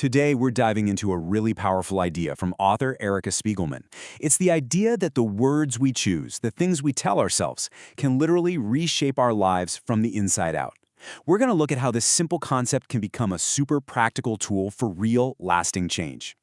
Today, we're diving into a really powerful idea from author Erica Spiegelman. It's the idea that the words we choose, the things we tell ourselves, can literally reshape our lives from the inside out. We're going to look at how this simple concept can become a super practical tool for real, lasting change.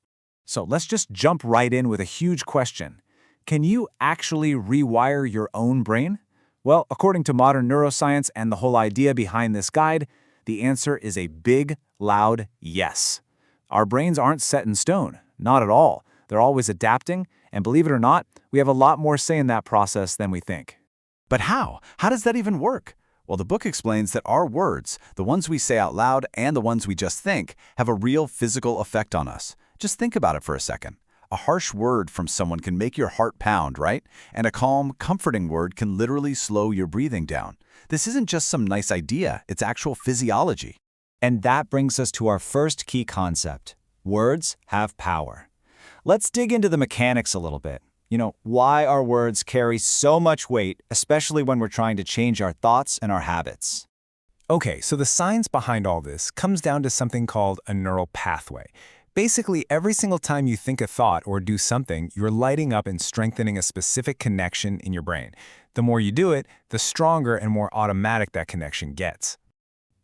So let's just jump right in with a huge question. Can you actually rewire your own brain? Well, according to modern neuroscience and the whole idea behind this guide, the answer is a big, loud yes. Our brains aren't set in stone, not at all. They're always adapting, and believe it or not, we have a lot more say in that process than we think. But how? How does that even work? Well, the book explains that our words, the ones we say out loud and the ones we just think, have a real physical effect on us. Just think about it for a second. A harsh word from someone can make your heart pound, right? And a calm, comforting word can literally slow your breathing down. This isn't just some nice idea, it's actual physiology. And that brings us to our first key concept. Words have power. Let's dig into the mechanics a little bit. Why our words carry so much weight, especially when we're trying to change our thoughts and our habits. Okay, so the science behind all this comes down to something called a neural pathway. Basically, every single time you think a thought or do something, you're lighting up and strengthening a specific connection in your brain. The more you do it, the stronger and more automatic that connection gets.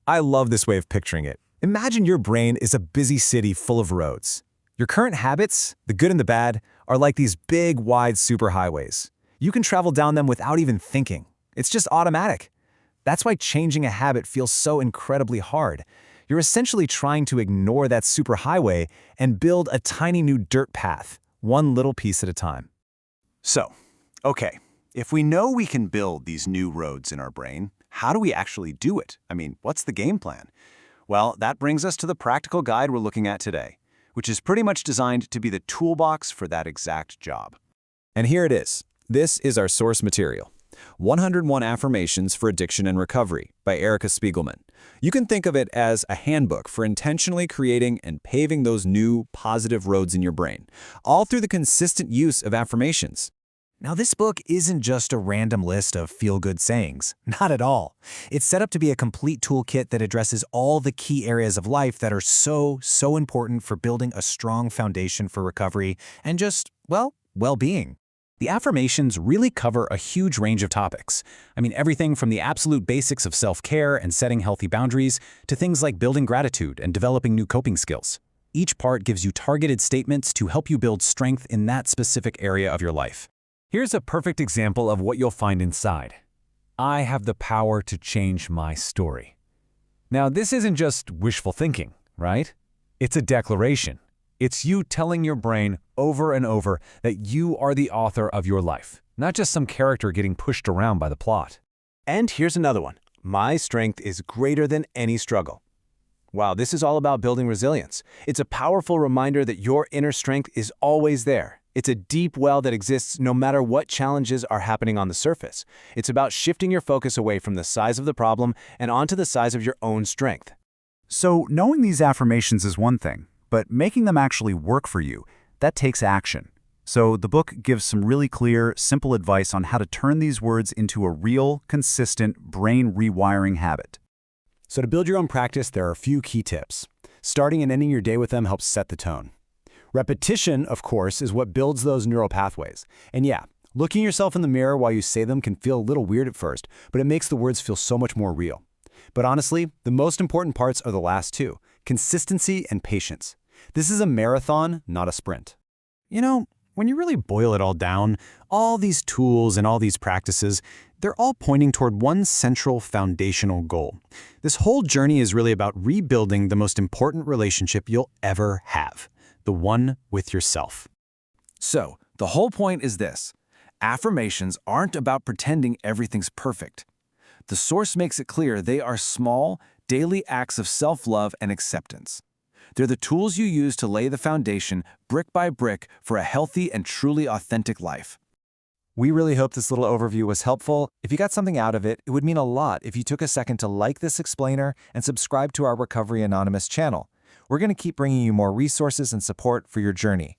I love this way of picturing it. Imagine your brain is a busy city full of roads. Your current habits, the good and the bad, are like these big, wide superhighways. You can travel down them without even thinking. It's just automatic. That's why changing a habit feels so incredibly hard. You're essentially trying to ignore that superhighway and build a tiny new dirt path, one little piece at a time. So, okay, if we know we can build these new roads in our brain, how do we actually do it? What's the game plan? Well, that brings us to the practical guide we're looking at today, which is pretty much designed to be the toolbox for that exact job. And here it is. This is our source material. 101 Affirmations for Addiction and Recovery by Erica Spiegelman. You can think of it as a handbook for intentionally creating and paving those new, positive roads in your brain, all through the consistent use of affirmations. Now, this book isn't just a random list of feel-good sayings. Not at all. It's set up to be a complete toolkit that addresses all the key areas of life that are so important for building a strong foundation for recovery and just, well-being. The affirmations really cover a huge range of topics. Everything from the absolute basics of self-care and setting healthy boundaries to things like building gratitude and developing new coping skills. Each part gives you targeted statements to help you build strength in that specific area of your life. Here's a perfect example of what you'll find inside. I have the power to change my story. Now, this isn't just wishful thinking, right? It's a declaration. It's you telling your brain over and over that you are the author of your life, not just some character getting pushed around by the plot. And here's another one. My strength is greater than any struggle. Wow, this is all about building resilience. It's a powerful reminder that your inner strength is always there. It's a deep well that exists no matter what challenges are happening on the surface. It's about shifting your focus away from the size of the problem and onto the size of your own strength. So knowing these affirmations is one thing, but making them actually work for you, that takes action. So the book gives some really clear, simple advice on how to turn these words into a real, consistent brain rewiring habit. So to build your own practice, there are a few key tips. Starting and ending your day with them helps set the tone. Repetition, of course, is what builds those neural pathways. And yeah, looking yourself in the mirror while you say them can feel a little weird at first, but it makes the words feel so much more real. But honestly, the most important parts are the last two: consistency and patience. This is a marathon, not a sprint. When you really boil it all down, all these tools and all these practices, they're all pointing toward one central foundational goal. This whole journey is really about rebuilding the most important relationship you'll ever have: the one with yourself. So, the whole point is this: affirmations aren't about pretending everything's perfect. The source makes it clear they are small, daily acts of self-love and acceptance. They're the tools you use to lay the foundation, brick by brick, for a healthy and truly authentic life. We really hope this little overview was helpful. If you got something out of it, it would mean a lot if you took a second to like this explainer and subscribe to our Recovery Anonymous channel. We're going to keep bringing you more resources and support for your journey.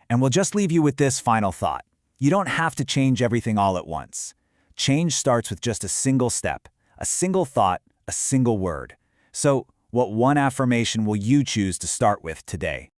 And we'll just leave you with this final thought. You don't have to change everything all at once. Change starts with just a single step, a single thought, a single word. So What one affirmation will you choose to start with today?